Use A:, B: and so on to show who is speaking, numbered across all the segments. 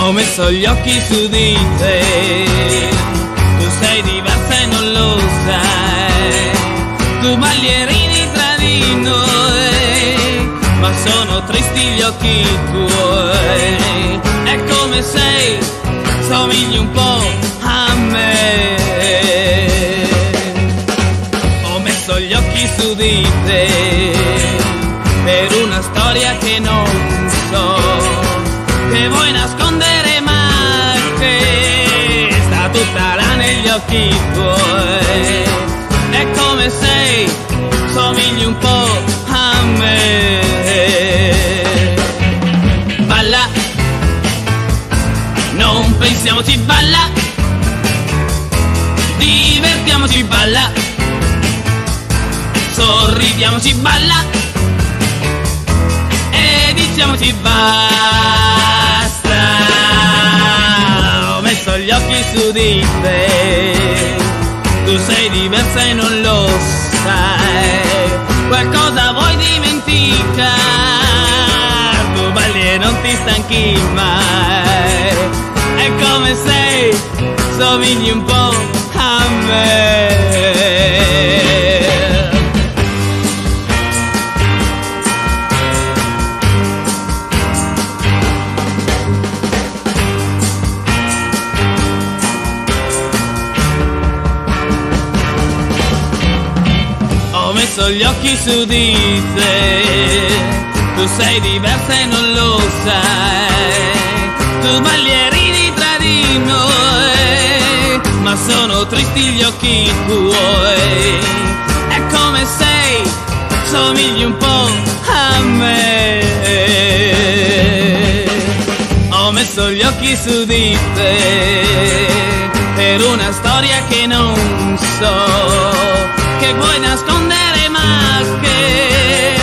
A: Ho messo gli occhi su di te, tu sei diversa e non lo sai, tu balli e ridi tra di noi, ma sono tristi gli occhi tuoi, è come sei, somigli un po' a me. Ho messo gli occhi su di te, per una storia che non so, che vuoi nascondere ma che sta tutta là negli occhi tuoi, è come sei, somigli un po' a me. Balla, non pensiamoci, balla, divertiamoci, balla, sorridiamoci, balla, e diciamoci basta. Ho messo gli occhi su di te, tu sei diversa e non lo sai, qualcosa vuoi dimenticare, tu balli e non ti stanchi mai, è come sei, somigli un po' a me. Ho messo gli occhi su di te, tu sei diversa e non lo sai, tu balli e ridi tra di noi, ma sono tristi gli occhi tuoi, è come sei, somigli un po' a me. Ho messo gli occhi su di te, per una storia che non so, che vuoi nascondere ma che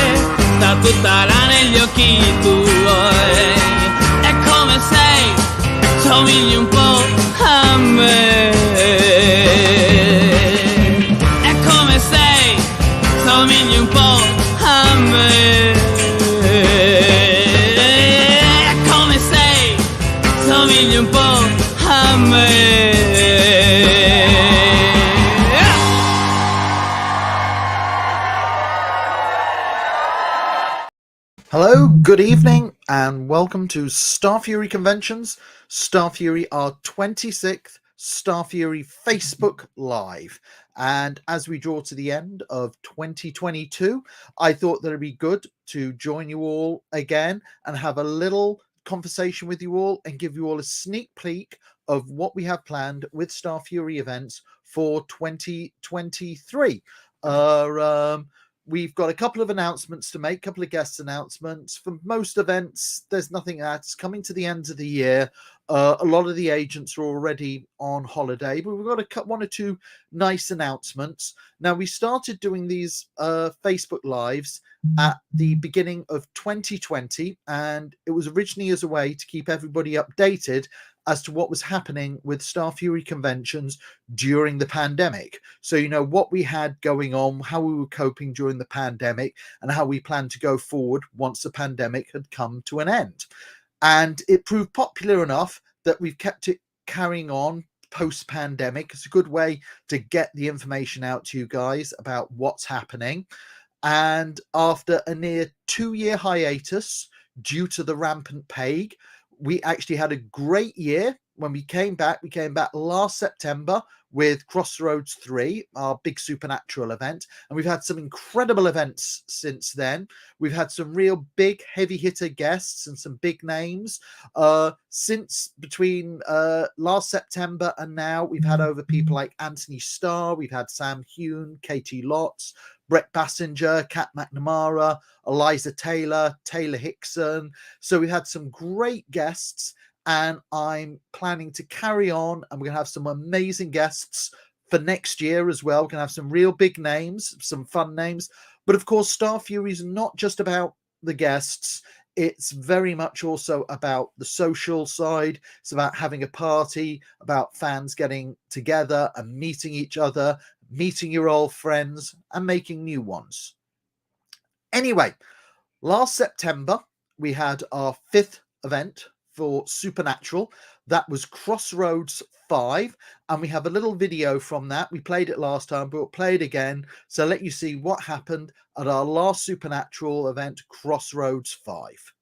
A: sta tutta là negli occhi tuoi, è come sei, somigli un po' a me, è come sei, somigli un po' a me, è come sei, somigli un po' a me.
B: Hello, good evening, and welcome to Starfury Conventions, Starfury our 26th Starfury Facebook Live. And as we draw to the end of 2022, I thought that it'd be good to join you all again and have a little conversation with you all and give you all a sneak peek of what we have planned with Starfury events for 2023. We've got a couple of announcements to make, a couple of guest announcements. For most events, there's nothing that's coming to the end of the year. A lot of the agents are already on holiday, but we've got one or two nice announcements. Now, we started doing these Facebook Lives at the beginning of 2020, and it was originally as a way to keep everybody updated as to what was happening with Starfury conventions during the pandemic. So, you know, what we had going on, how we were coping during the pandemic, and how we plan to go forward once the pandemic had come to an end. And it proved popular enough that we've kept it carrying on post-pandemic. It's a good way to get the information out to you guys about what's happening. And after a near 2-year hiatus due to the rampant plague, we actually had a great year when we came back. We came back last September with Crossroads 3, our big supernatural event. And we've had some incredible events since then. We've had some real big heavy hitter guests and some big names. Since between last September and now, we've had over people like Anthony Starr, we've had Sam Hune, Katie Lotz, Brett Bassinger, Kat McNamara, Eliza Taylor, Taylor Hickson. So we had some great guests, and I'm planning to carry on, and we're going to have some amazing guests for next year as well. We're going to have some real big names, some fun names. But of course, Starfury is not just about the guests. It's very much also about the social side. It's about having a party, about fans getting together and meeting each other, meeting your old friends and making new ones. Anyway, last September, we had our 5th event for Supernatural. That was Crossroads 5, and we have a little video from that. We played it last time, but we'll play it again to let you see what happened at our last Supernatural event, Crossroads 5.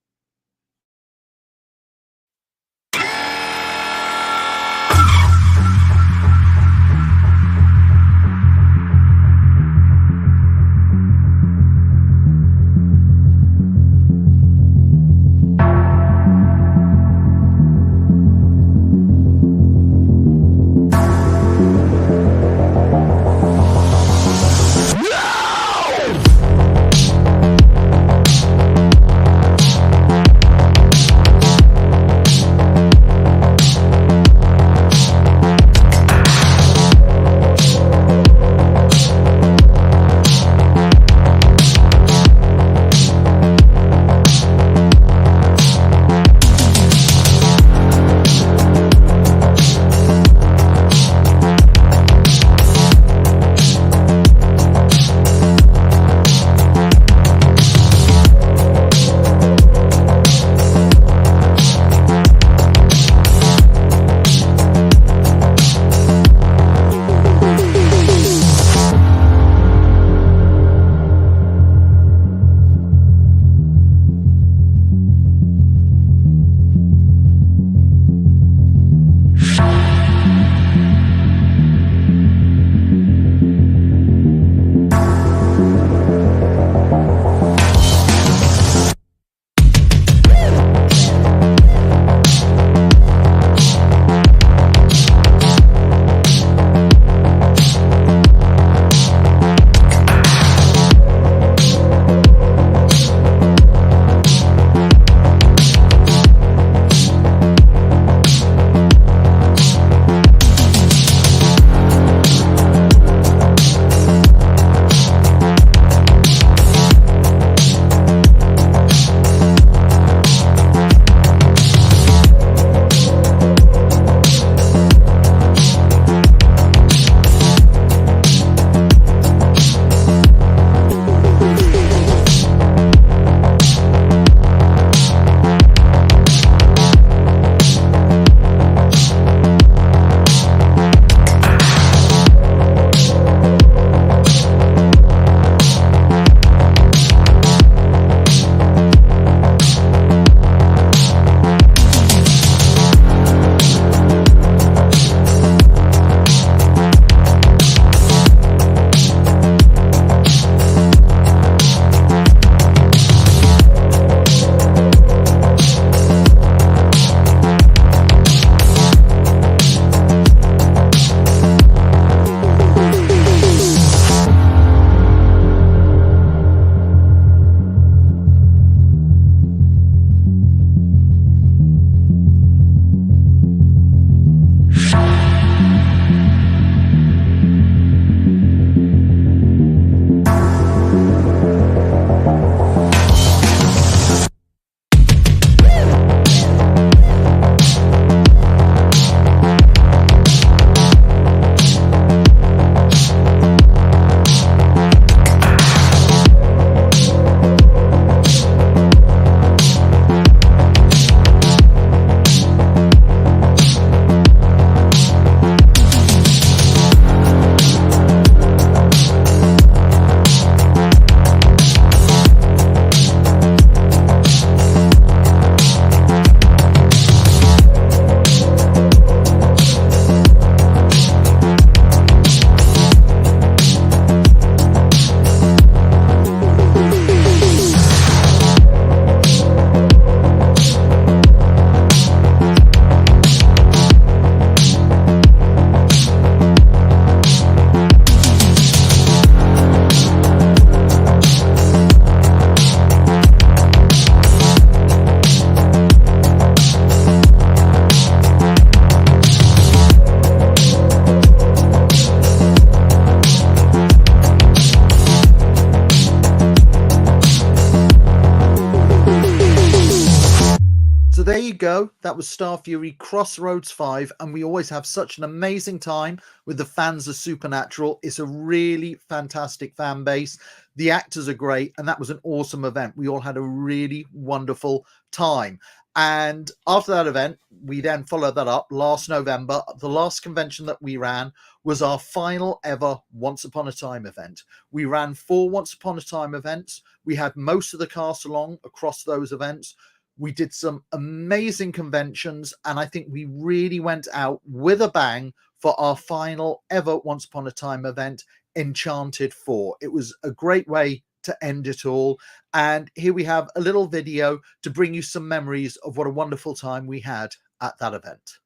B: there you go. That was Starfury Crossroads 5, and we always have such an amazing time with the fans of Supernatural. It's a really fantastic fan base. The actors are great, and that was an awesome event. We all had a really wonderful time. And after that event, we then followed that up last November. The last convention that we ran was our final ever Once Upon a Time event. We ran 4 Once Upon a Time events. We had most of the cast along across those events. We did some amazing conventions, and I think we really went out with a bang for our final ever Once Upon a Time event, Enchanted 4. It was a great way to end it all. And here we have a little video to bring you some memories of what a wonderful time we had at that event.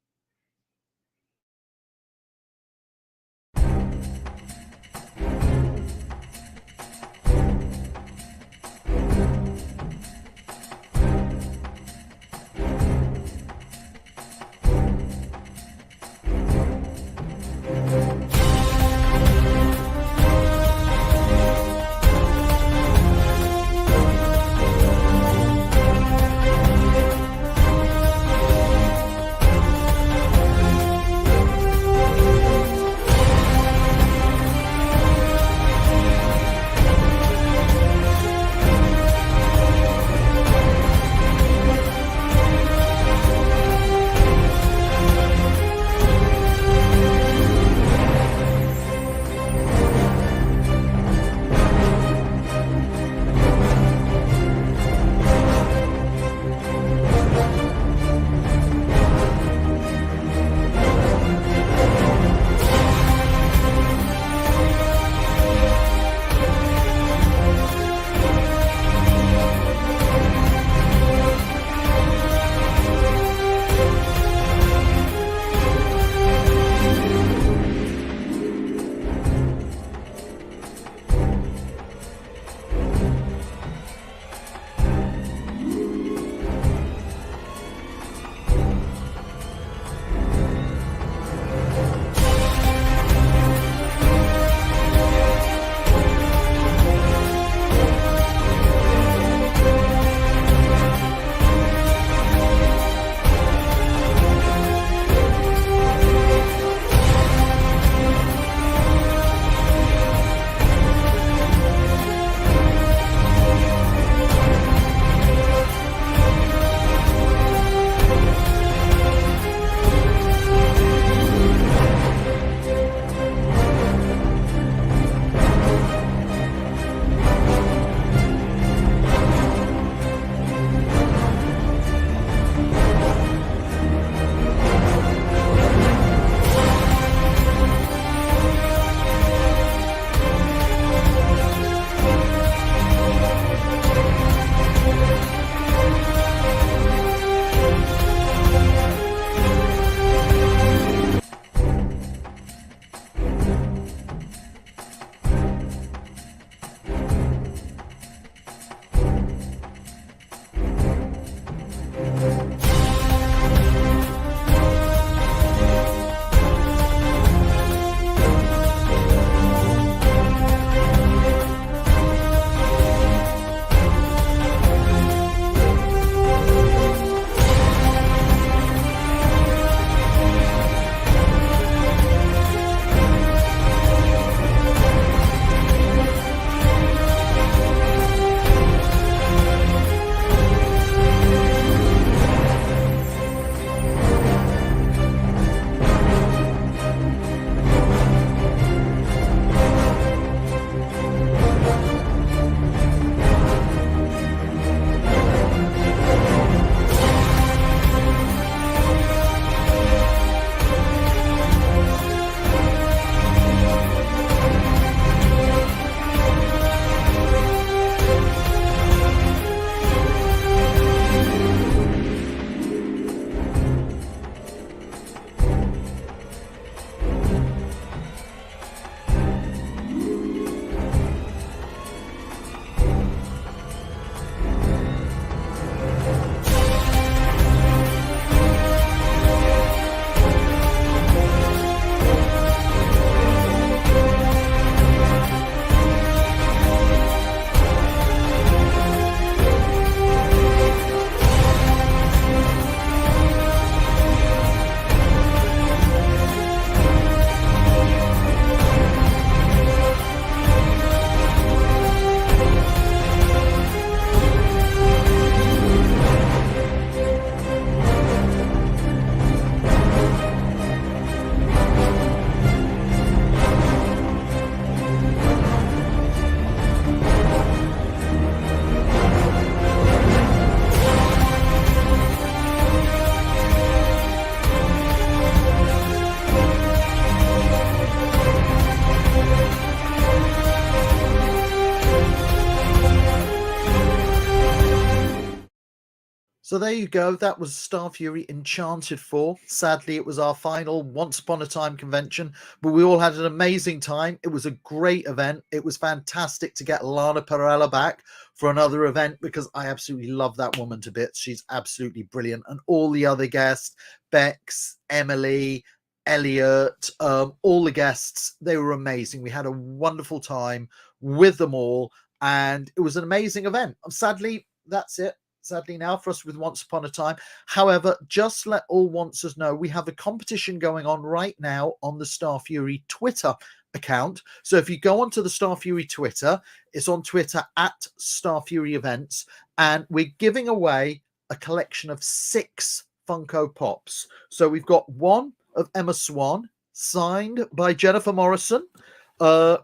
B: So there you go. That was Starfury Enchanted 4. Sadly, it was our final Once Upon a Time convention, but we all had an amazing time. It was a great event. It was fantastic to get Lana Perella back for another event because I absolutely love that woman to bits. She's absolutely brilliant. And all the other guests, Bex, Emily, Elliot, all the guests, they were amazing. We had a wonderful time with them all, and it was an amazing event. Sadly, that's it. Sadly now for us with Once Upon a Time. However, just let all Wancers know we have a competition going on right now on the Starfury Twitter account. So if you go onto the Starfury Twitter, it's on Twitter at Starfury Events, and we're giving away a collection of 6 Funko Pops. So we've got one of Emma Swan signed by Jennifer Morrison.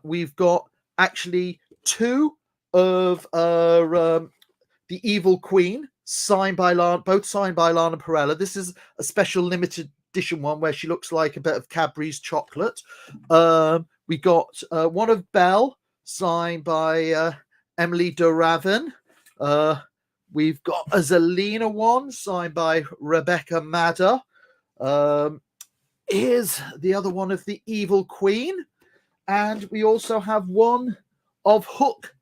B: We've got actually 2 of the Evil Queen, signed by Lana, both signed by Lana Perella. This is a special limited edition one where she looks like a bit of Cadbury's chocolate. We got one of Belle, signed by Emily Duravin. We've got a Zelina one, signed by Rebecca Madder. Here's the other one of the Evil Queen. And we also have one of Hook,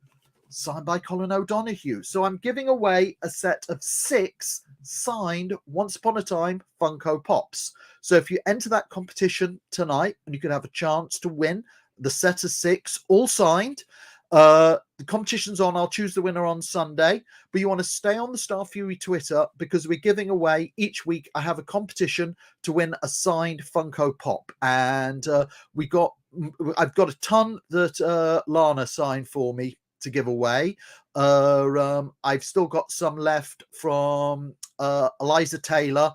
B: signed by Colin O'Donoghue. So I'm giving away a set of 6 signed Once Upon a Time Funko Pops. So if you enter that competition tonight, and you could have a chance to win the set of 6, all signed. The competition's on. I'll choose the winner on Sunday. But you want to stay on the Starfury Twitter because we're giving away each week. I have a competition to win a signed Funko Pop. And I've got a ton that Lana signed for me to give away. I've still got some left from Eliza Taylor,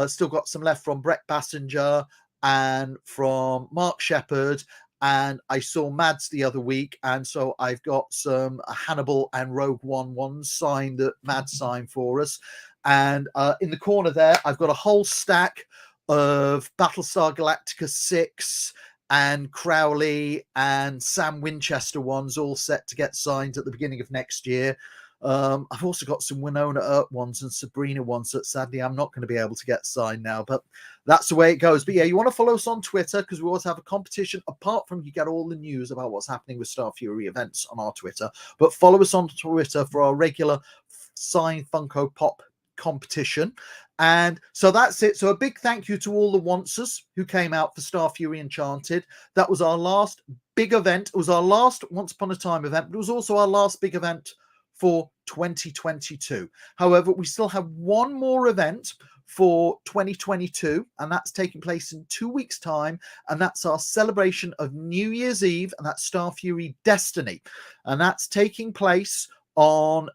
B: still got some left from Brett Bassinger and from Mark Shepard, and I saw Mads the other week, and so I've got some Hannibal and Rogue One ones signed that Mads signed for us. And in the corner there, I've got a whole stack of Battlestar Galactica 6 and Crowley and Sam Winchester ones all set to get signed at the beginning of next year. I've also got some Winona Earp ones and Sabrina ones that sadly I'm not going to be able to get signed now, but that's the way it goes. But yeah, you want to follow us on Twitter because we always have a competition. Apart from you get all the news about what's happening with Starfury events on our Twitter, but follow us on Twitter for our regular signed Funko Pop competition. And so that's it. So a big thank you to all the Wancers who came out for Starfury Enchanted. That was our last big event. It was our last Once Upon a Time event, but it was also our last big event for 2022. However, we still have one more event for 2022, and that's taking place in 2 weeks' time, and that's our celebration of New Year's Eve, and that's Starfury Destiny, and that's taking place on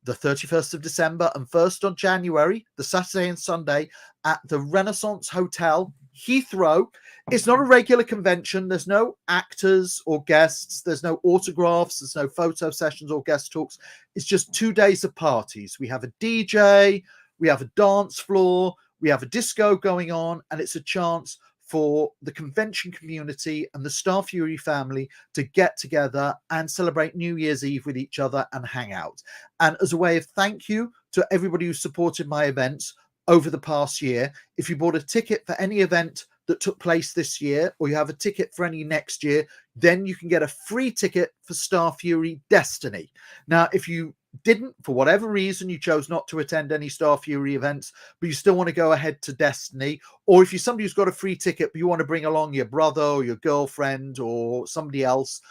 B: the 31st of December and 1st of January, the Saturday and Sunday, at the Renaissance Hotel, Heathrow. It's not a regular convention. There's no actors or guests. There's no autographs. There's no photo sessions or guest talks. It's just 2 days of parties. We have a DJ. We have a dance floor. We have a disco going on. And it's a chance for the convention community and the Starfury family to get together and celebrate New Year's Eve with each other and hang out. And as a way of thank you to everybody who supported my events over the past year, if you bought a ticket for any event that took place this year, or you have a ticket for any next year, then you can get a free ticket for Starfury Destiny. Now, if you didn't, for whatever reason, you chose not to attend any Starfury events, but you still want to go ahead to Destiny, or if you're somebody who's got a free ticket, but you want to bring along your brother or your girlfriend or somebody else,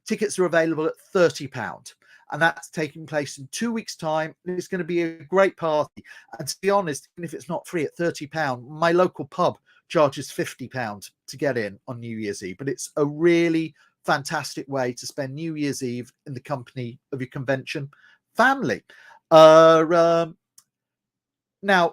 B: tickets are available at £30. And that's taking place in 2 weeks' time. It's going to be a great party. And to be honest, even if it's not free at £30, my local pub charges £50 to get in on New Year's Eve. But it's a really fantastic way to spend New Year's Eve in the company of your convention family. Now,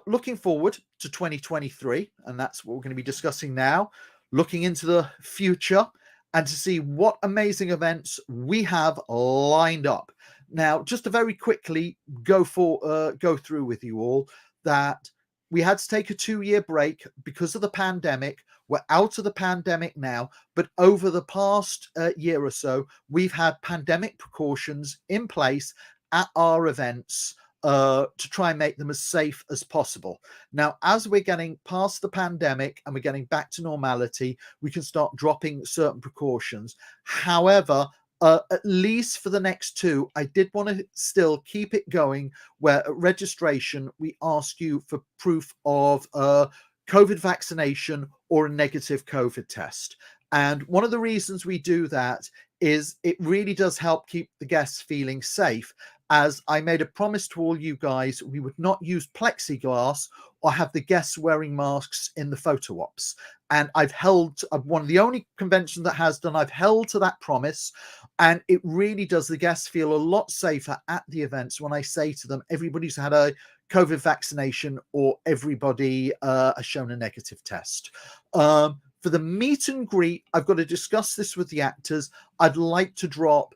B: looking forward to 2023, and that's what we're going to be discussing now, looking into the future and to see what amazing events we have lined up. Now, just to very quickly go through with you all that we had to take a 2-year break because of the pandemic. We're out of the pandemic now, but over the past year or so, we've had pandemic precautions in place at our events to try and make them as safe as possible. Now, as we're getting past the pandemic and we're getting back to normality, we can start dropping certain precautions. However, at least for the next two, I did want to still keep it going where at registration, we ask you for proof of COVID vaccination or a negative COVID test. And one of the reasons we do that is it really does help keep the guests feeling safe. As I made a promise to all you guys, we would not use plexiglass or have the guests wearing masks in the photo ops. And I've held, one of the only conventions that has done, I've held to that promise. And it really does the guests feel a lot safer at the events when I say to them, everybody's had a COVID vaccination or everybody has shown a negative test. For the meet and greet, I've got to discuss this with the actors. I'd like to drop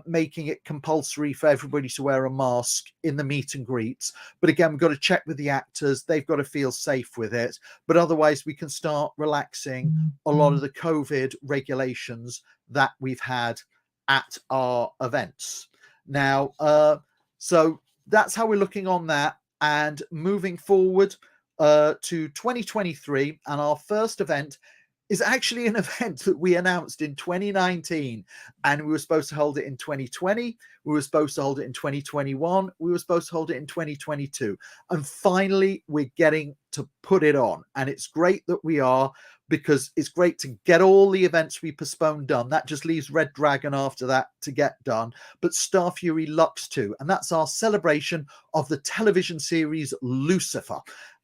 B: making it compulsory for everybody to wear a mask in the meet and greets. But again, we've got to check with the actors. They've got to feel safe with it. But otherwise, we can start relaxing a lot of the COVID regulations that we've had at our events. Now, so that's how we're looking on that. And moving forward to 2023, and our first event is actually an event that we announced in 2019, and we were supposed to hold it in 2020. We were supposed to hold it in 2021. We were supposed to hold it in 2022. And finally, we're getting to put it on. And it's great that we are, because it's great to get all the events we postponed done. That just leaves Red Dragon after that to get done. But Starfury Lux 2, and that's our celebration of the television series Lucifer.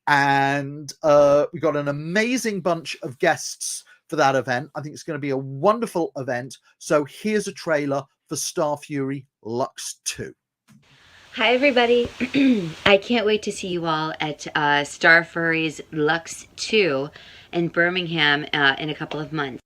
B: And we got an amazing bunch of guests for that event. I think it's going to be a wonderful event. So here's a trailer for Starfury Lux 2.
C: Hi, everybody. I can't wait to see you all at Starfury's Lux 2 in Birmingham in a couple of months.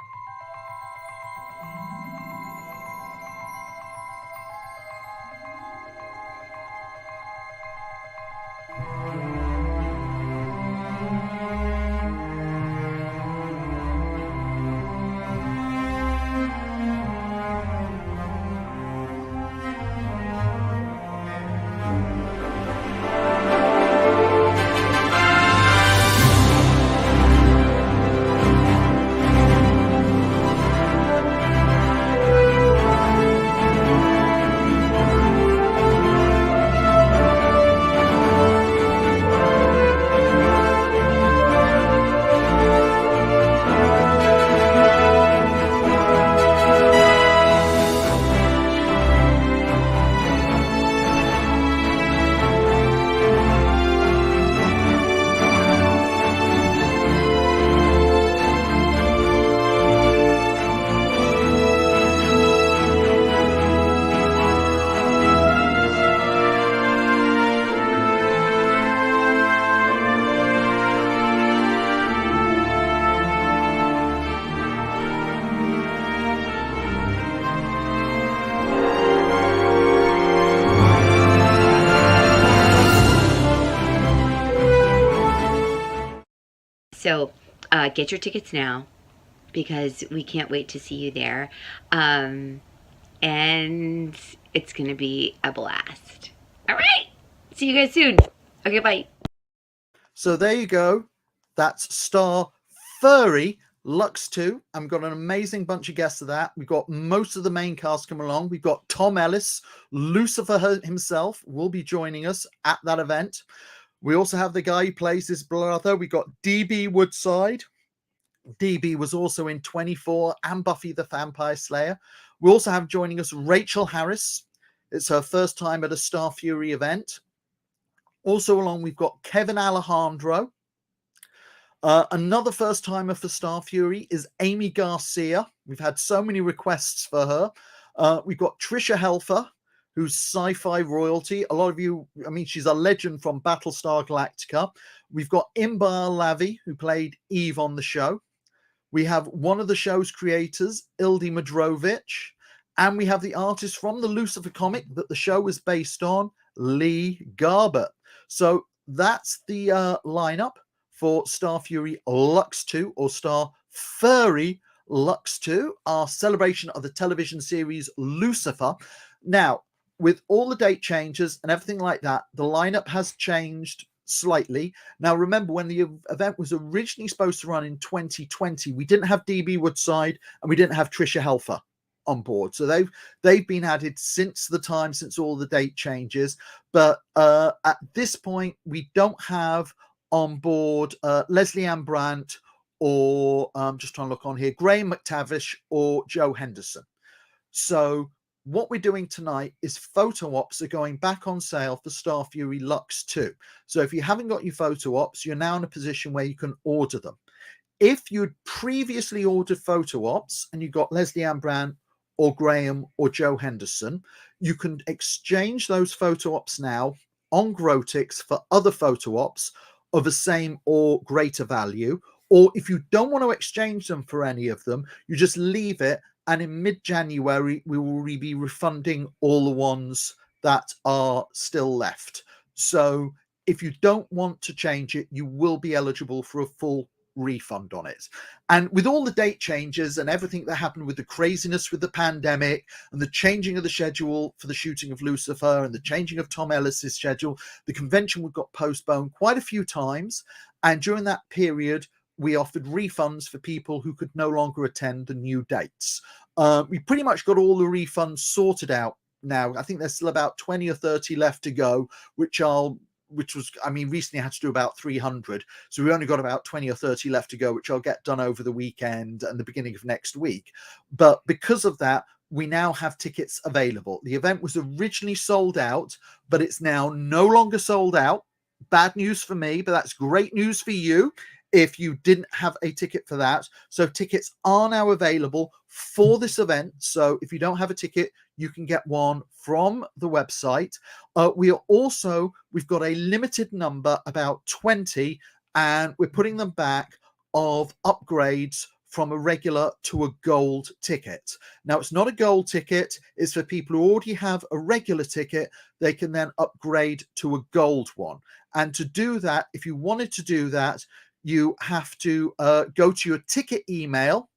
C: So get your tickets now, because we can't wait to see you there. And it's going to be a blast. All right. See you guys soon. Okay, bye.
B: So there you go. That's Starfury Lux 2. I've got an amazing bunch of guests of that. We've got most of the main cast coming along. We've got Tom Ellis, Lucifer himself, will be joining us at that event. We also have the guy who plays his brother. We got DB Woodside. DB was also in 24 and Buffy the Vampire Slayer. We also have joining us Rachel Harris. It's her first time at a Starfury event. Also along, we've got Kevin Alejandro. Another first timer for Starfury is Amy Garcia. We've had so many requests for her. We've got Trisha Helfer, who's sci-fi royalty. A lot of you, I mean, she's a legend from Battlestar Galactica. We've got Imbar Lavi, who played Eve on the show. We have one of the show's creators, Ildi Madrovich. And we have the artist from the Lucifer comic that the show is based on, Lee Garbutt. So that's the lineup for Starfury Lux 2, or Starfury Lux 2, our celebration of the television series Lucifer. Now, with all the date changes and everything like that, the lineup has changed slightly. Now, remember, when the event was originally supposed to run in 2020, we didn't have DB Woodside and we didn't have Trisha Helfer on board. So they've been added since all the date changes. But at this point, we don't have on board Leslie Ann Brandt or just trying to look on here, Graham McTavish or Joe Henderson. So what we're doing tonight is photo ops are going back on sale for Starfury Lux 2. So if you haven't got your photo ops, you're now in a position where you can order them. If you'd previously ordered photo ops and you got Leslie Ann Brandt or Graham or Joe Henderson, you can exchange those photo ops now on Grotix for other photo ops of the same or greater value. Or if you don't want to exchange them for any of them, you just leave it. And in mid-January, we will be refunding all the ones that are still left. So if you don't want to change it, you will be eligible for a full refund on it. And with all the date changes and everything that happened with the craziness with the pandemic and the changing of the schedule for the shooting of Lucifer and the changing of Tom Ellis's schedule, the convention got postponed quite a few times. And during that period, we offered refunds for people who could no longer attend the new dates. We pretty much got all the refunds sorted out now. I think there's still about 20 or 30 left to go, recently I had to do about 300. So we only got about 20 or 30 left to go, which I'll get done over the weekend and the beginning of next week. But because of that, we now have tickets available. The event was originally sold out, but it's now no longer sold out. Bad news for me, but that's great news for you if you didn't have a ticket for that. So tickets are now available for this event. So if you don't have a ticket, you can get one from the website. We've got a limited number, about 20, and we're putting them back of upgrades from a regular to a gold ticket. Now, it's not a gold ticket. It's for people who already have a regular ticket. They can then upgrade to a gold one. And to do that, if you wanted to do that, you have to go to your ticket email,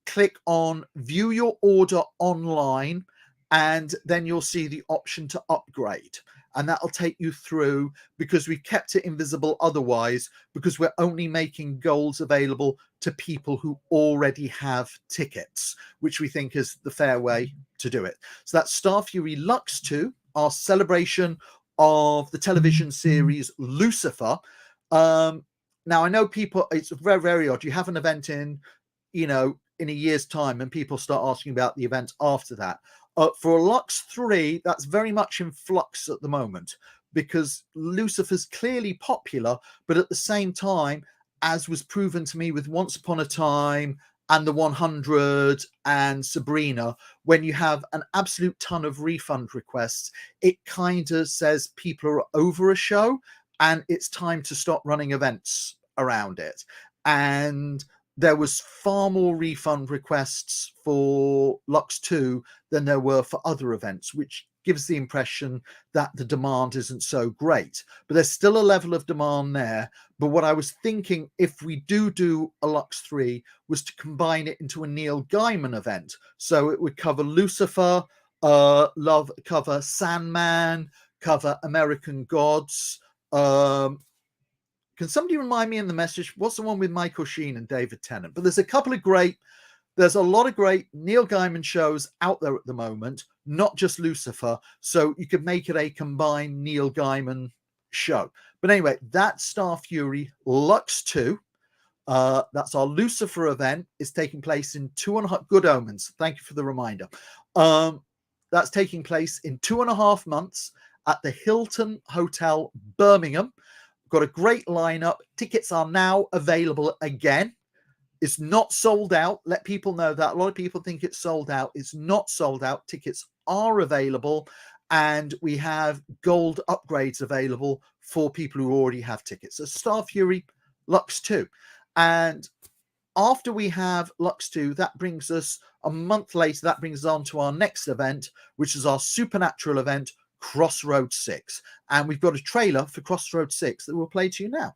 B: click on view your order online, and then you'll see the option to upgrade. And that'll take you through, because we've kept it invisible otherwise, because we're only making golds available to people who already have tickets, which we think is the fair way to do it. So that's Starfury Lux 2, our celebration of the television series Lucifer. Now, I know people, it's very, very odd. You have an event in a year's time and people start asking about the event after that. For Lux 3, that's very much in flux at the moment because Lucifer's clearly popular, but at the same time, as was proven to me with Once Upon a Time and The 100 and Sabrina, when you have an absolute ton of refund requests, it kind of says people are over a show and it's time to stop running events around it. And there was far more refund requests for Lux 2 than there were for other events, which gives the impression that the demand isn't so great. But there's still a level of demand there. But what I was thinking, if we do a Lux 3, was to combine it into a Neil Gaiman event. So it would cover Lucifer, cover Sandman, cover American Gods. Can somebody remind me in the message, what's the one with Michael Sheen and David Tennant? But there's a lot of great Neil Gaiman shows out there at the moment, not just Lucifer. So you could make it a combined Neil Gaiman show. But anyway, that's Starfury Lux 2. That's our Lucifer event. It's taking place in Good Omens. Thank you for the reminder. That's taking place in 2.5 months at the Hilton Hotel, Birmingham. Got a great lineup. Tickets are now available again. It's not sold out. Let people know that. A lot of people think it's sold out. It's not sold out. Tickets are available. And we have gold upgrades available for people who already have tickets. So Starfury Lux 2. And after we have Lux 2, that brings us a month later, that brings us on to our next event, which is our supernatural event, Crossroads 6. And we've got a trailer for Crossroads 6 that we'll play to you now.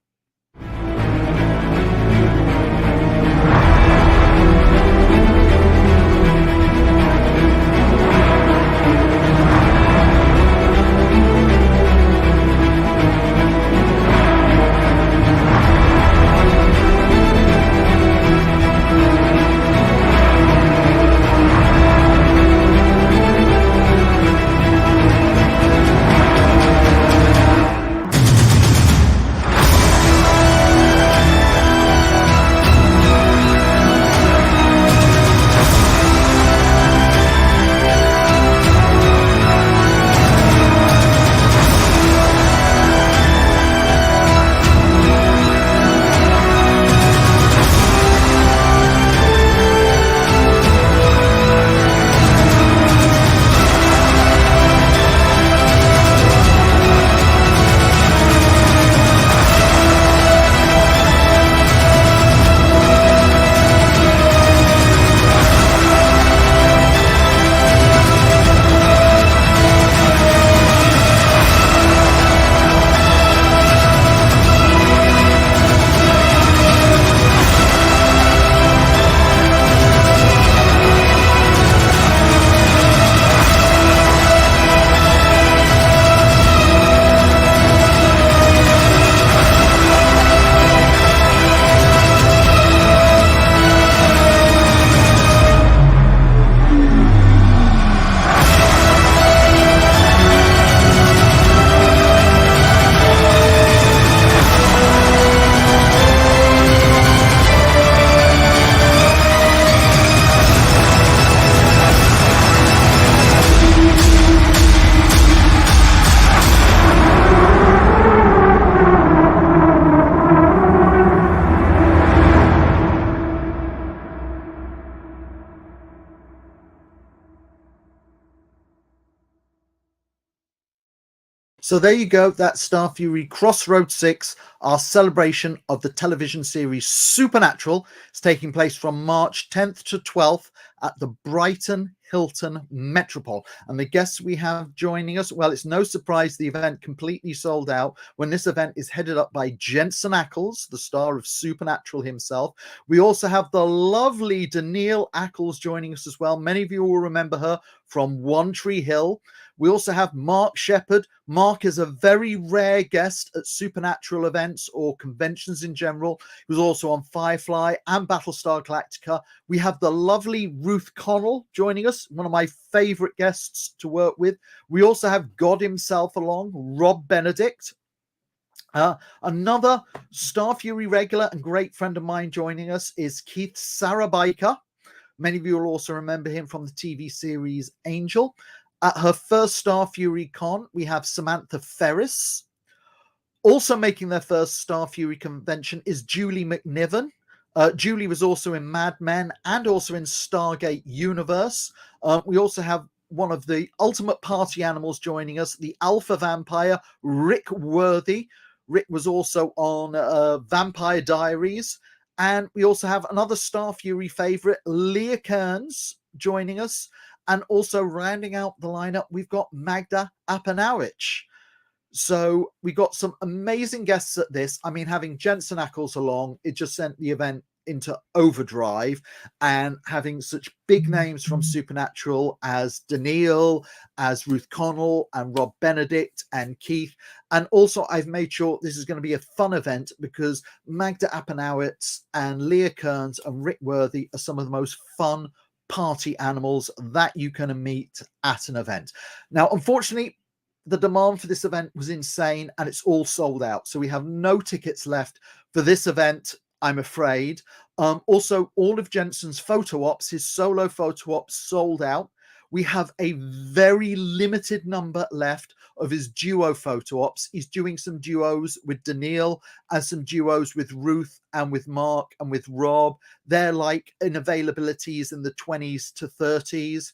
B: So there you go. That's Starfury Crossroads 6, our celebration of the television series Supernatural. It's taking place from March 10th to 12th at the Brighton Hilton Metropole. And the guests we have joining us, well, it's no surprise the event completely sold out when this event is headed up by Jensen Ackles, the star of Supernatural himself. We also have the lovely Danielle Ackles joining us as well. Many of you will remember her from One Tree Hill. We also have Mark Shepherd. Mark is a very rare guest at Supernatural events or conventions in general. He was also on Firefly and Battlestar Galactica. We have the lovely Ruth Connell joining us, one of my favorite guests to work with. We also have God himself along, Rob Benedict. Another Starfury regular and great friend of mine joining us is Keith Sarabica. Many of you will also remember him from the TV series Angel. At her first Starfury con, we have Samantha Ferris. Also making their first Starfury convention is Julie McNiven. Julie was also in Mad Men and also in Stargate Universe. We also have one of the ultimate party animals joining us, the alpha vampire, Rick Worthy. Rick was also on Vampire Diaries. And we also have another Starfury favorite, Leah Kearns, joining us. And also rounding out the lineup, we've got Magda Apanowicz. So we got some amazing guests at this. I mean, having Jensen Ackles along, it just sent the event into overdrive, and having such big names from Supernatural as Danielle, as Ruth Connell, and Rob Benedict, and Keith. And also, I've made sure this is going to be a fun event because Magda Apanowicz and Leah Kearns and Rick Worthy are some of the most fun party animals that you can meet at an event. Now, unfortunately, the demand for this event was insane and it's all sold out. So we have no tickets left for this event, I'm afraid. Also, all of Jensen's photo ops, his solo photo ops, sold out. We have a very limited number left of his duo photo ops. He's doing some duos with Danielle and some duos with Ruth and with Mark and with Rob. They're like in availabilities in the 20s to 30s.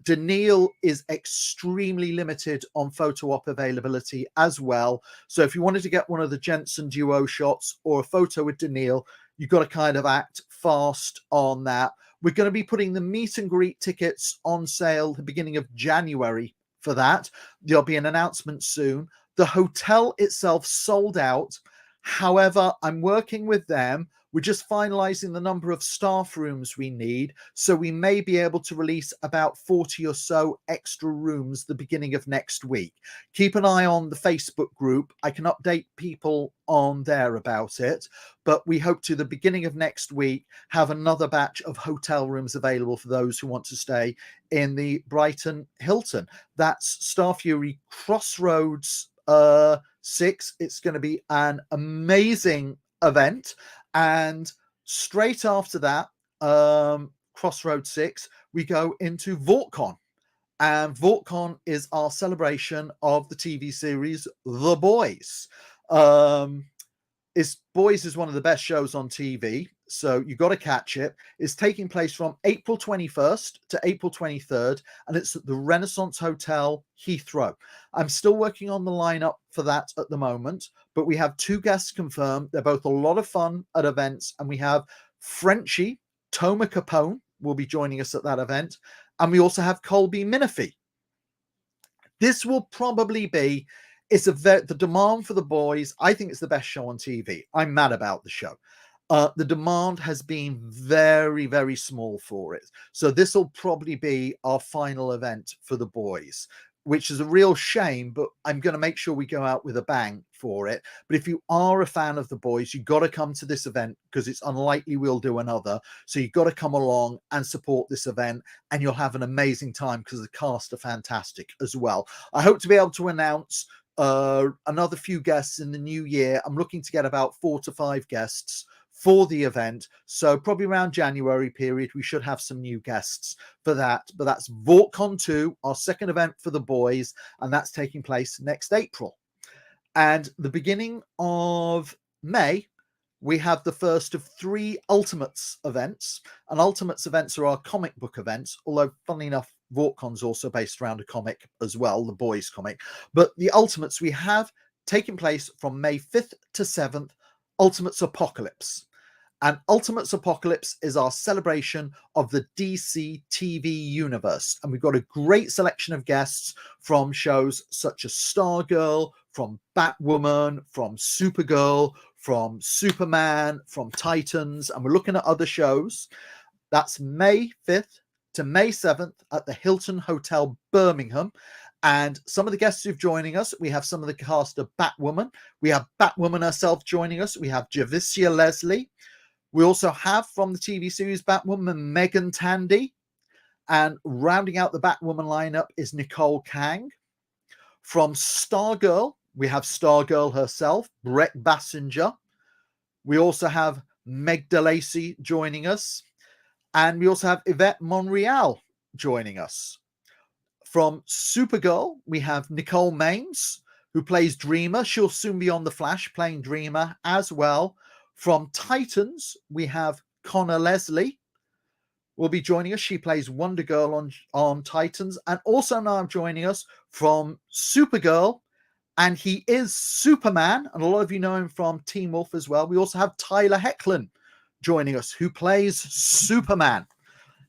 B: Danielle is extremely limited on photo op availability as well. So if you wanted to get one of the Jensen duo shots or a photo with Danielle, you've got to kind of act fast on that. We're going to be putting the meet and greet tickets on sale the beginning of January for that. There'll be an announcement soon. The hotel itself sold out. However, I'm working with them. We're just finalizing the number of staff rooms we need. So we may be able to release about 40 or so extra rooms the beginning of next week. Keep an eye on the Facebook group. I can update people on there about it. But we hope to, the beginning of next week, have another batch of hotel rooms available for those who want to stay in the Brighton Hilton. That's Starfury Crossroads 6. It's going to be an amazing event. And straight after that, Crossroads 6, we go into VaultCon. And VaultCon is our celebration of the TV series The Boys. Boys is one of the best shows on TV, so you got to catch it. It's taking place from April 21st to April 23rd, and it's at the Renaissance Hotel, Heathrow. I'm still working on the lineup for that at the moment, but we have 2 guests confirmed. They're both a lot of fun at events, and we have Frenchie, Toma Capone will be joining us at that event, and we also have Colby Minifie. This will probably be, the demand for The Boys, I think it's the best show on TV. I'm mad about the show. The demand has been very, very small for it. So this will probably be our final event for The Boys, which is a real shame, but I'm going to make sure we go out with a bang for it. But if you are a fan of The Boys, you've got to come to this event because it's unlikely we'll do another. So you've got to come along and support this event, and you'll have an amazing time because the cast are fantastic as well. I hope to be able to announce another few guests in the new year. I'm looking to get about 4 to 5 guests for the event. So probably around January period, we should have some new guests for that. But that's VaultCon 2, our second event for The Boys, and that's taking place next April. And the beginning of May, we have the first of 3 Ultimates events. And Ultimates events are our comic book events, although funnily enough, VortCon's also based around a comic as well, the boys comic. But the Ultimates we have taking place from May 5th to 7th, Ultimates Apocalypse. And Ultimates Apocalypse is our celebration of the DC TV universe. And we've got a great selection of guests from shows such as Stargirl, from Batwoman, from Supergirl, from Superman, from Titans. And we're looking at other shows. That's May 5th to May 7th at the Hilton Hotel, Birmingham. And some of the guests who've joining us, we have some of the cast of Batwoman. We have Batwoman herself joining us. We have Javicia Leslie. We also have from the TV series Batwoman, Megan Tandy. And rounding out the Batwoman lineup is Nicole Kang. From Stargirl, we have Stargirl herself, Brett Bassinger. We also have Meg DeLacy joining us. And we also have Yvette Monreal joining us. From Supergirl, we have Nicole Maines, who plays Dreamer. She'll soon be on The Flash playing Dreamer as well. From Titans, we have Connor Leslie will be joining us. She plays Wonder Girl on Titans. And also now joining us from Supergirl, and he is Superman. And a lot of you know him from Teen Wolf as well. We also have Tyler Hoechlin joining us, who plays Superman.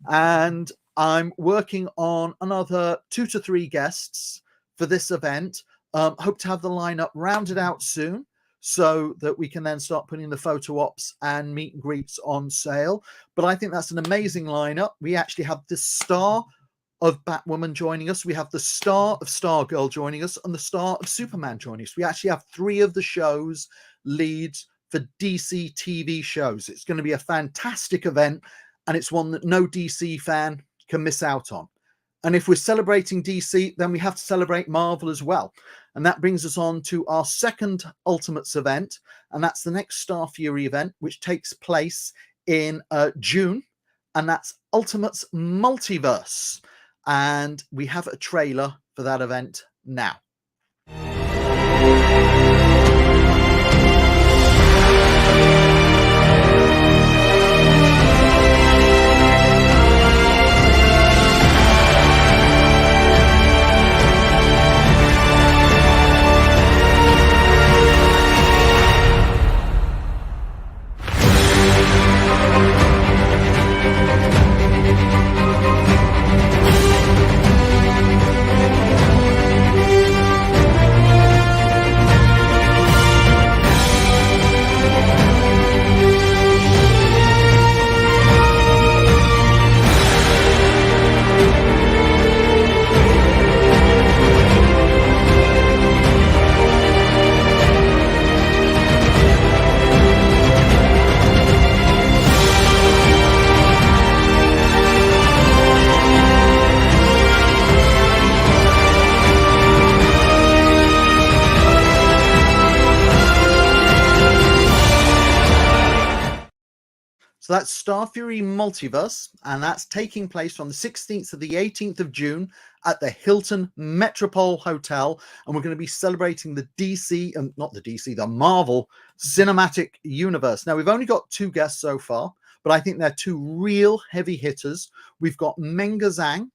B: And I'm working on another 2 to 3 guests for this event. Hope to have the lineup rounded out soon, so that we can then start putting the photo ops and meet and greets on sale. But I think that's an amazing lineup. We actually have the star of Batwoman joining us. We have the star of Stargirl joining us and the star of Superman joining us. We actually have 3 of the show's leads for DC TV shows. It's going to be a fantastic event, and it's one that no DC fan can miss out on. And if we're celebrating DC, then we have to celebrate Marvel as well. And that brings us on to our second Ultimates event, and that's the next Starfury event, which takes place in June, and that's Ultimates Multiverse. And we have a trailer for that event now. So that's Starfury Multiverse, and that's taking place from the 16th to the 18th of June at the Hilton Metropole Hotel. And we're going to be celebrating the the Marvel Cinematic Universe. Now, we've only got 2 guests so far, but I think they're 2 real heavy hitters. We've got Menga Zhang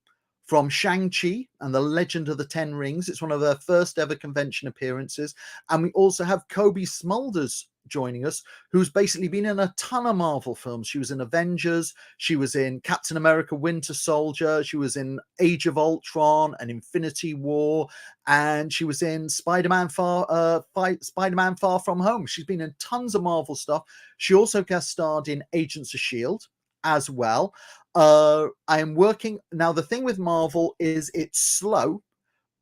B: from Shang-Chi and the Legend of the Ten Rings. It's one of their first ever convention appearances. And we also have Kobe Smulders joining us, who's basically been in a ton of Marvel films. She was in Avengers, she was in Captain America Winter Soldier, she was in Age of Ultron and Infinity War, and she was in Spider-Man Far From Home. She's been in tons of Marvel stuff. She also guest starred in Agents of S.H.I.E.L.D. as well. I am working now. The thing with Marvel is it's slow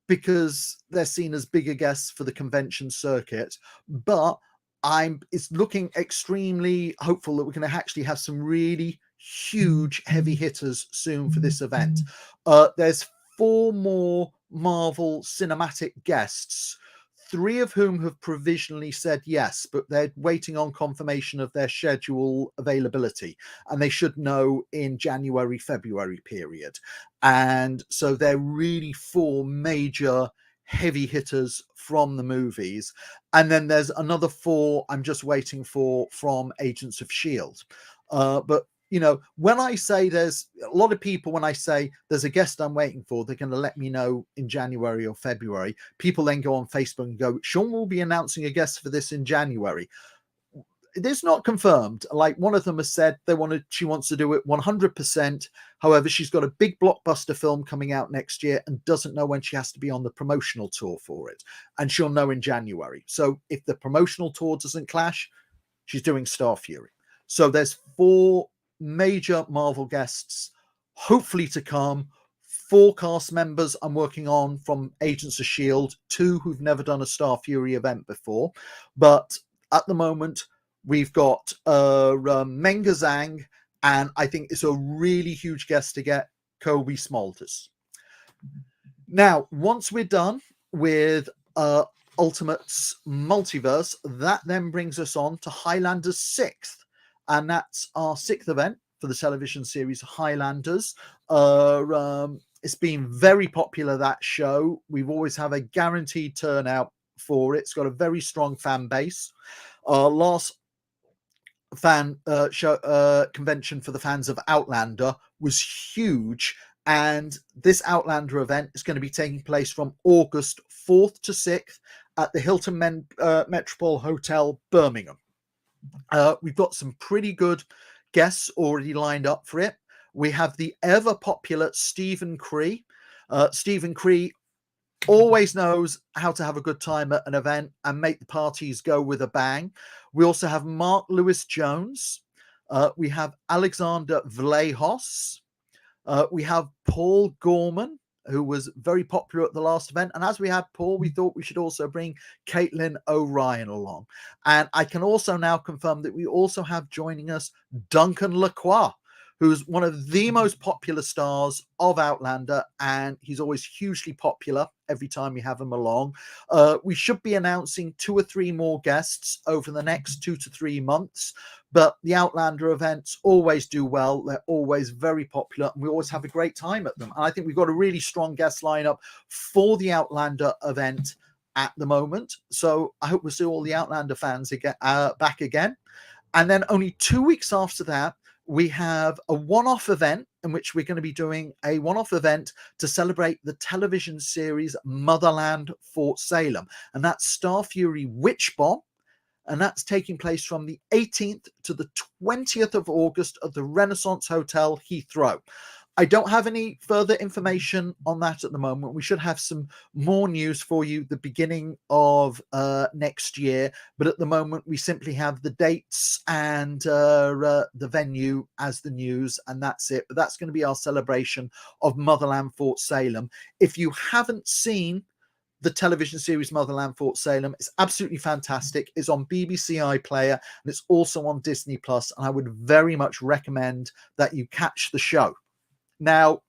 B: because they're seen as bigger guests for the convention circuit, but it's looking extremely hopeful that we're going to actually have some really huge heavy hitters soon for this event. There's 4 more Marvel cinematic guests, 3 of whom have provisionally said yes, but they're waiting on confirmation of their schedule availability, and they should know in January, February period. And so they're really 4 major heavy hitters from the movies, and then there's another 4 I'm just waiting for from Agents of S.H.I.E.L.D. But you know, when I say there's a lot of people, when I say there's a guest I'm waiting for, they're going to let me know in January or February. People then go on Facebook and go, Sean will be announcing a guest for this in January. It's not confirmed. Like one of them has said she wants to do it 100%. However, she's got a big blockbuster film coming out next year and doesn't know when she has to be on the promotional tour for it. And she'll know in January. So if the promotional tour doesn't clash, she's doing Starfury. So there's 4 major Marvel guests, hopefully to come. 4 cast members I'm working on from Agents of S.H.I.E.L.D., 2 who've never done a Starfury event before. But at the moment, we've got Menga Zhang, and I think it's a really huge guest to get, Kobe Smulders. Now, once we're done with Ultimates Multiverse, that then brings us on to Highlanders 6th, and that's our 6th event for the television series Highlanders. It's been very popular, that show. We've always have a guaranteed turnout for it. It's got a very strong fan base. Last fan convention for the fans of Outlander was huge, and this Outlander event is going to be taking place from August 4th to 6th at the Hilton Metropole Hotel, Birmingham. We've got some pretty good guests already lined up for it. We have the ever popular Stephen Cree. Stephen Cree always knows how to have a good time at an event and make the parties go with a bang. We also have Mark Lewis Jones. We have Alexander Vlahos. We have Paul Gorman, who was very popular at the last event. And as we had Paul, we thought we should also bring Caitlin O'Ryan along. And I can also now confirm that we also have joining us Duncan Lacroix, who's one of the most popular stars of Outlander, and he's always hugely popular every time we have him along. We should be announcing 2 or 3 more guests over the next 2 to 3 months, but the Outlander events always do well. They're always very popular, and we always have a great time at them. And I think we've got a really strong guest lineup for the Outlander event at the moment. So I hope we'll see all the Outlander fans again, back again. And then only 2 weeks after that, we have a one-off event in which we're going to be doing a one-off event to celebrate the television series Motherland Fort Salem. And that's Starfury Witch Bomb. And that's taking place from the 18th to the 20th of August at the Renaissance Hotel, Heathrow. I don't have any further information on that at the moment. We should have some more news for you the beginning of next year. But at the moment, we simply have the dates and the venue as the news, and that's it. But that's going to be our celebration of Motherland Fort Salem. If you haven't seen the television series Motherland Fort Salem, it's absolutely fantastic. It's on BBC iPlayer, and it's also on Disney Plus. And I would very much recommend that you catch the show. Now,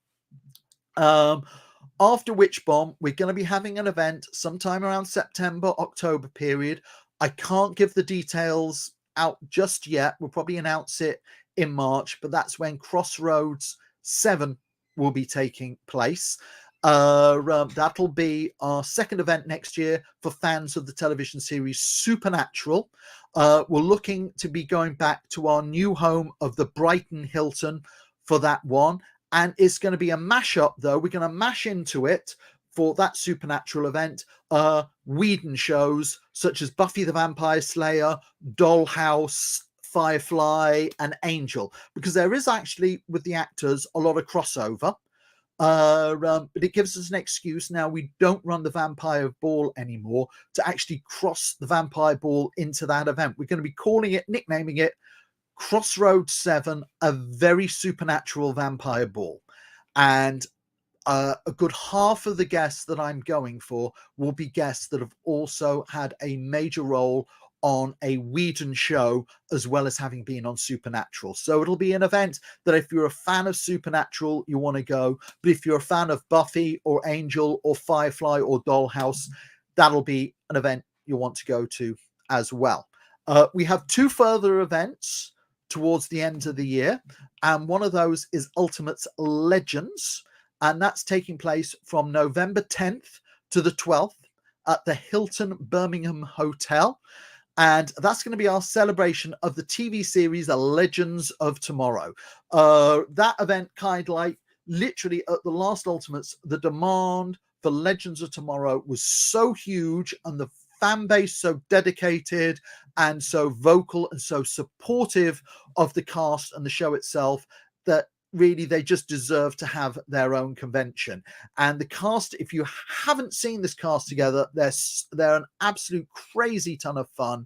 B: after Witch Bomb, we're going to be having an event sometime around September, October period. I can't give the details out just yet. We'll probably announce it in March, but that's when Crossroads 7 will be taking place. That'll be our second event next year for fans of the television series Supernatural. We're looking to be going back to our new home of the Brighton Hilton for that one. And it's going to be a mashup, though. We're going to mash into it for that Supernatural event Whedon shows such as Buffy the Vampire Slayer, Dollhouse, Firefly, and Angel. Because there is actually, with the actors, a lot of crossover. But it gives us an excuse now. We don't run the Vampire Ball anymore to actually cross the Vampire Ball into that event. We're going to be nicknaming it Crossroads 7, a very supernatural vampire ball. And a good half of the guests that I'm going for will be guests that have also had a major role on a Whedon show, as well as having been on Supernatural. So it'll be an event that if you're a fan of Supernatural, you want to go. But if you're a fan of Buffy or Angel or Firefly or Dollhouse, that'll be an event you'll want to go to as well. We have 2 further events towards the end of the year, and one of those is Ultimates Legends, and that's taking place from November 10th to the 12th at the Hilton Birmingham Hotel. And that's going to be our celebration of the TV series The Legends of Tomorrow. That event, kind of like literally at the last Ultimates, the demand for Legends of Tomorrow was so huge, and the fan base so dedicated and so vocal and so supportive of the cast and the show itself, that really they just deserve to have their own convention. And the cast, if you haven't seen this cast together, they're an absolute crazy ton of fun.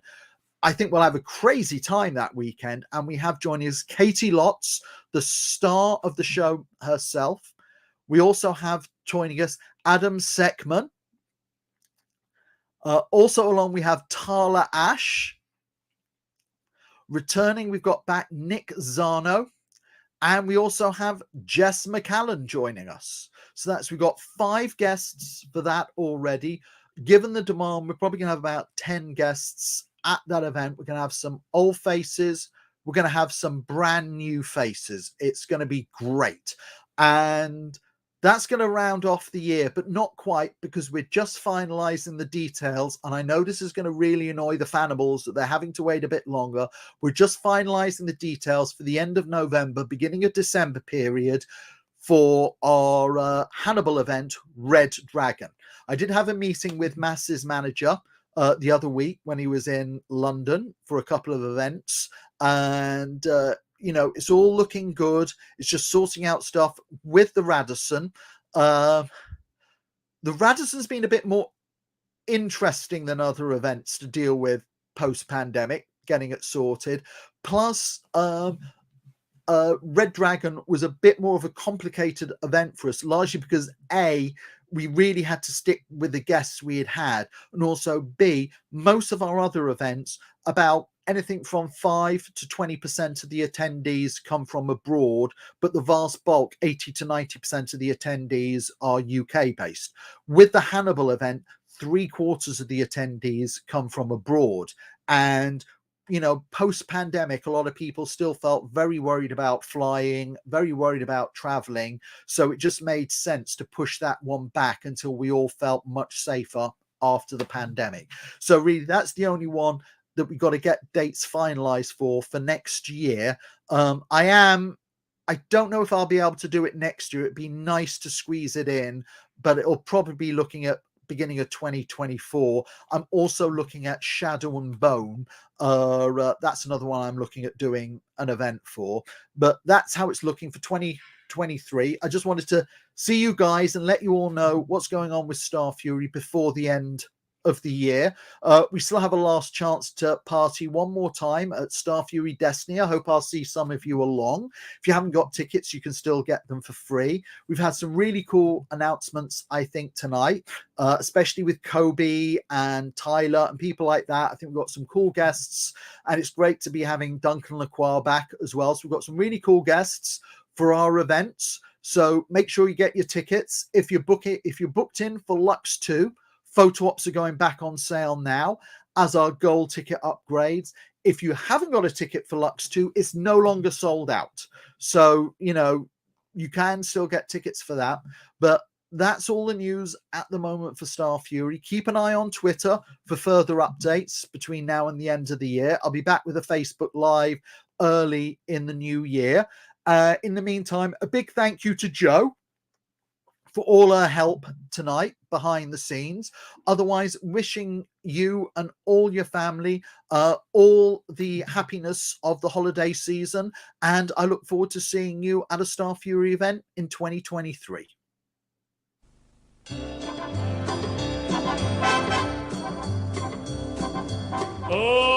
B: I think we'll have a crazy time that weekend. And we have joining us Katie Lotz, the star of the show herself. We also have joining us Adam Seckman. Also along, we have Tala Ash. Returning, we've got back Nick Zano. And we also have Jess McCallan joining us. So we've got 5 guests for that already. Given the demand, we're probably going to have about 10 guests at that event. We're going to have some old faces. We're going to have some brand new faces. It's going to be great. And that's going to round off the year, but not quite, because we're just finalizing the details. And I know this is going to really annoy the fanimals that they're having to wait a bit longer. We're just finalizing the details for the end of November, beginning of December period for our Hannibal event, Red Dragon. I did have a meeting with Mass's manager the other week when he was in London for a couple of events. And it's all looking good. It's just sorting out stuff with the Radisson. The Radisson's been a bit more interesting than other events to deal with post-pandemic, getting it sorted. Plus, Red Dragon was a bit more of a complicated event for us, largely because A, we really had to stick with the guests we had, and also B, most of our other events, about anything from 5 to 20% of the attendees come from abroad, but the vast bulk, 80 to 90% of the attendees are UK based. With the Hannibal event, 3/4 of the attendees come from abroad. And post-pandemic, a lot of people still felt very worried about flying, very worried about traveling. So it just made sense to push that one back until we all felt much safer after the pandemic. So really, that's the only one that we've got to get dates finalized for next year. I don't know if I'll be able to do it next year. It'd be nice to squeeze it in, but it'll probably be looking at beginning of 2024. I'm also looking at Shadow and Bone. That's another one I'm looking at doing an event for, but that's how it's looking for 2023. I just wanted to see you guys and let you all know what's going on with Starfury before the end of the year. We still have a last chance to party one more time at Starfury Destiny. I hope I'll see some of you along. If you haven't got tickets, you can still get them for free. We've had some really cool announcements, I think, tonight, especially with Kobe and Tyler and people like that. I think we've got some cool guests, and it's great to be having Duncan Lacroix back as well. So we've got some really cool guests for our events. So make sure you get your tickets. If you're booked in for Lux 2, photo ops are going back on sale now, as our gold ticket upgrades. If you haven't got a ticket for Lux 2, it's no longer sold out. So, you can still get tickets for that. But that's all the news at the moment for Starfury. Keep an eye on Twitter for further updates between now and the end of the year. I'll be back with a Facebook Live early in the new year. In the meantime, a big thank you to Jo for all her help tonight behind the scenes. Otherwise, wishing you and all your family all the happiness of the holiday season. And I look forward to seeing you at a Starfury event in 2023.
D: Oh